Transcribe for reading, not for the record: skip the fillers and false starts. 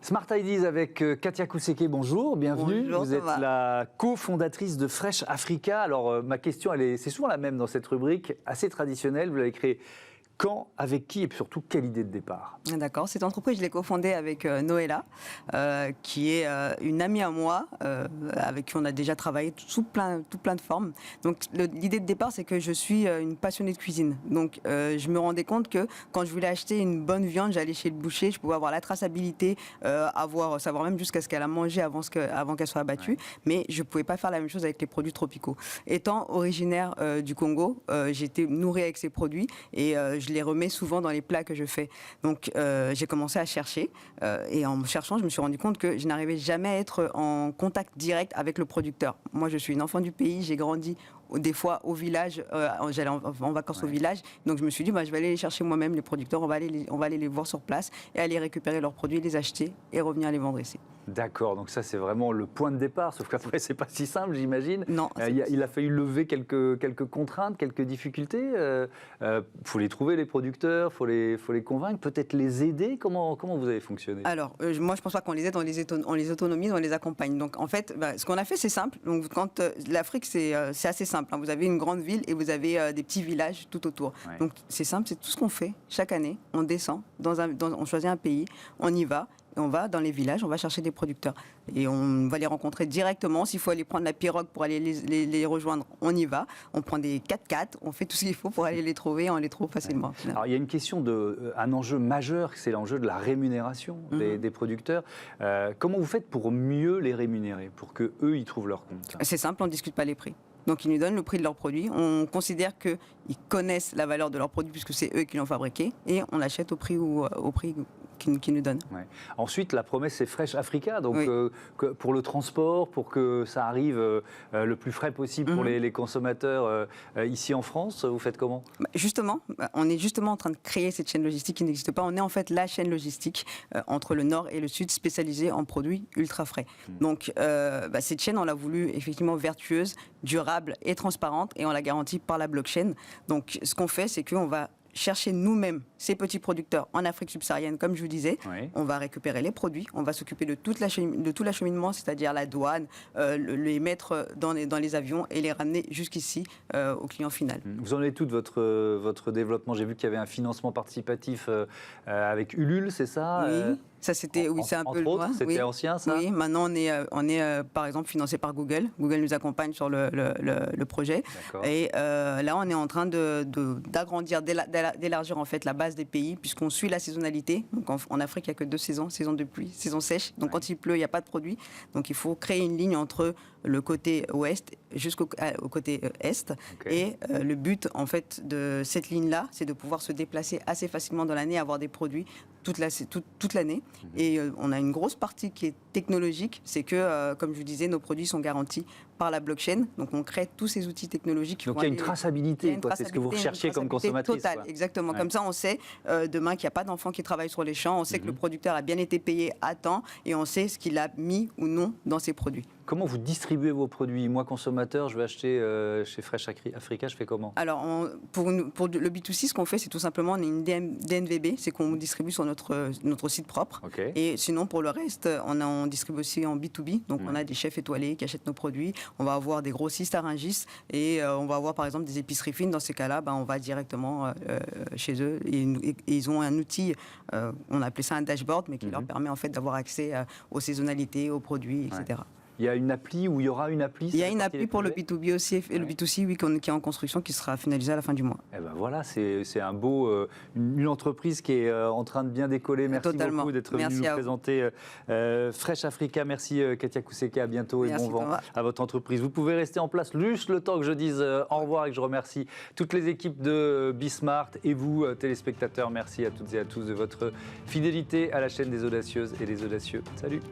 Smart Ideas avec Katia Kouseke, bonjour, bienvenue. Bonjour, vous êtes la cofondatrice de Fresh Africa. Alors ma question, c'est souvent la même dans cette rubrique, assez traditionnelle. Vous l'avez créée quand, avec qui et surtout quelle idée de départ? D'accord, cette entreprise, je l'ai cofondée avec Noëlla, qui est une amie à moi, avec qui on a déjà travaillé tout plein de formes. Donc l'idée de départ, c'est que je suis une passionnée de cuisine. Donc je me rendais compte que quand je voulais acheter une bonne viande, j'allais chez le boucher, je pouvais avoir la traçabilité, savoir même jusqu'à ce qu'elle a mangé avant qu'elle soit abattue, mais je ne pouvais pas faire la même chose avec les produits tropicaux. Étant originaire du Congo, j'ai été nourrie avec ces produits et je les remets souvent dans les plats que je fais. Donc j'ai commencé à chercher et en cherchant, je me suis rendu compte que je n'arrivais jamais à être en contact direct avec le producteur. Moi, je suis une enfant du pays, j'ai grandi des fois au village, j'allais en vacances au village, donc je me suis dit je vais aller les chercher moi-même, les producteurs, on va aller les voir sur place et aller récupérer leurs produits, les acheter et revenir les vendre ici. D'accord, donc ça c'est vraiment le point de départ, sauf qu'après c'est pas si simple j'imagine. Non. Il a fallu lever quelques contraintes, quelques difficultés. Faut les trouver les producteurs, faut les convaincre, peut-être les aider. Comment vous avez fonctionné? Alors moi je pense pas qu'on les aide, on les autonomise, on les accompagne. Donc en fait, ce qu'on a fait c'est simple. Donc quand l'Afrique c'est assez simple. Hein. Vous avez une grande ville et vous avez des petits villages tout autour. Ouais. Donc c'est simple, c'est tout ce qu'on fait chaque année. On descend on choisit un pays, on y va. Et on va dans les villages, on va chercher des producteurs. Et on va les rencontrer directement. S'il faut aller prendre la pirogue pour aller les rejoindre, on y va. On prend des 4x4, on fait tout ce qu'il faut pour aller les trouver et on les trouve facilement. Ouais. Alors il y a une question, un enjeu majeur, c'est l'enjeu de la rémunération des producteurs. Comment vous faites pour mieux les rémunérer, pour qu'eux, ils trouvent leur compte? C'est simple, on ne discute pas les prix. Donc ils nous donnent le prix de leurs produits. On considère qu'ils connaissent la valeur de leurs produits puisque c'est eux qui l'ont fabriqué et on l'achète au prix qu'ils nous donnent. Ouais. Ensuite, la promesse c'est Fresh Africa, donc pour le transport, pour que ça arrive le plus frais possible pour les consommateurs ici en France, vous faites comment? Justement, on est justement en train de créer cette chaîne logistique qui n'existe pas. On est en fait la chaîne logistique entre le nord et le sud spécialisée en produits ultra frais. Donc cette chaîne, on l'a voulu effectivement vertueuse, durable et transparente et on la garantit par la blockchain. Donc ce qu'on fait, c'est qu'on va chercher nous-mêmes ces petits producteurs en Afrique subsaharienne, comme je vous disais. On va récupérer les produits, on va s'occuper de tout l'acheminement, c'est-à-dire la douane, les mettre dans les avions et les ramener jusqu'ici au client final. Vous en êtes tout de votre développement? J'ai vu qu'il y avait un financement participatif avec Ulule, c'est ça? Oui. Ça, c'était, c'est un peu loin. C'était ancien, ça? Oui, maintenant, on est par exemple, financé par Google. Google nous accompagne sur le projet. Et là, on est en train d'agrandir, d'élargir en fait la base des pays, puisqu'on suit la saisonnalité. Donc, en Afrique, il n'y a que 2 saisons, saison de pluie, saison sèche. Donc, quand il pleut, il n'y a pas de produit. Donc, il faut créer une ligne entre le côté ouest jusqu'au côté est. Et le but, en fait, de cette ligne-là, c'est de pouvoir se déplacer assez facilement dans l'année, avoir des produits toute l'année. Et on a une grosse partie qui est technologique, c'est que, comme je vous disais, nos produits sont garantis par la blockchain. Donc on crée tous ces outils technologiques. Donc il y a une traçabilité, c'est ce que vous recherchiez comme consommatrice. Totale, exactement. Ouais. Comme ça, on sait demain qu'il n'y a pas d'enfants qui travaillent sur les champs, on sait que le producteur a bien été payé à temps et on sait ce qu'il a mis ou non dans ses produits. Comment vous distribuez vos produits? Moi, consommateur, je vais acheter chez Fresh Africa, je fais comment? Alors, pour le B2C, ce qu'on fait, c'est tout simplement, on est une DNVB, c'est qu'on distribue sur notre site propre. Et sinon, pour le reste, on distribue aussi en B2B. Donc, on a des chefs étoilés qui achètent nos produits. On va avoir des grossistes à Rungis et on va avoir, par exemple, des épiceries fines. Dans ces cas-là, on va directement chez eux. Et ils ont un outil, on a appelé ça un dashboard, mais qui leur permet en fait d'avoir accès aux saisonnalités, aux produits, etc. Il y a une appli ou il y aura une appli? Il y a une appli pour le B2B aussi et le B2C, oui, qui est en construction, qui sera finalisée à la fin du mois. Et ben voilà, c'est un beau, une entreprise qui est en train de bien décoller. Merci beaucoup d'être venu nous présenter Fresh Africa. Merci Katia Kouseke, à bientôt et bon vent à votre entreprise. Vous pouvez rester en place juste le temps que je dise au revoir et que je remercie toutes les équipes de Bismart et vous, téléspectateurs. Merci à toutes et à tous de votre fidélité à la chaîne des audacieuses et des audacieux. Salut!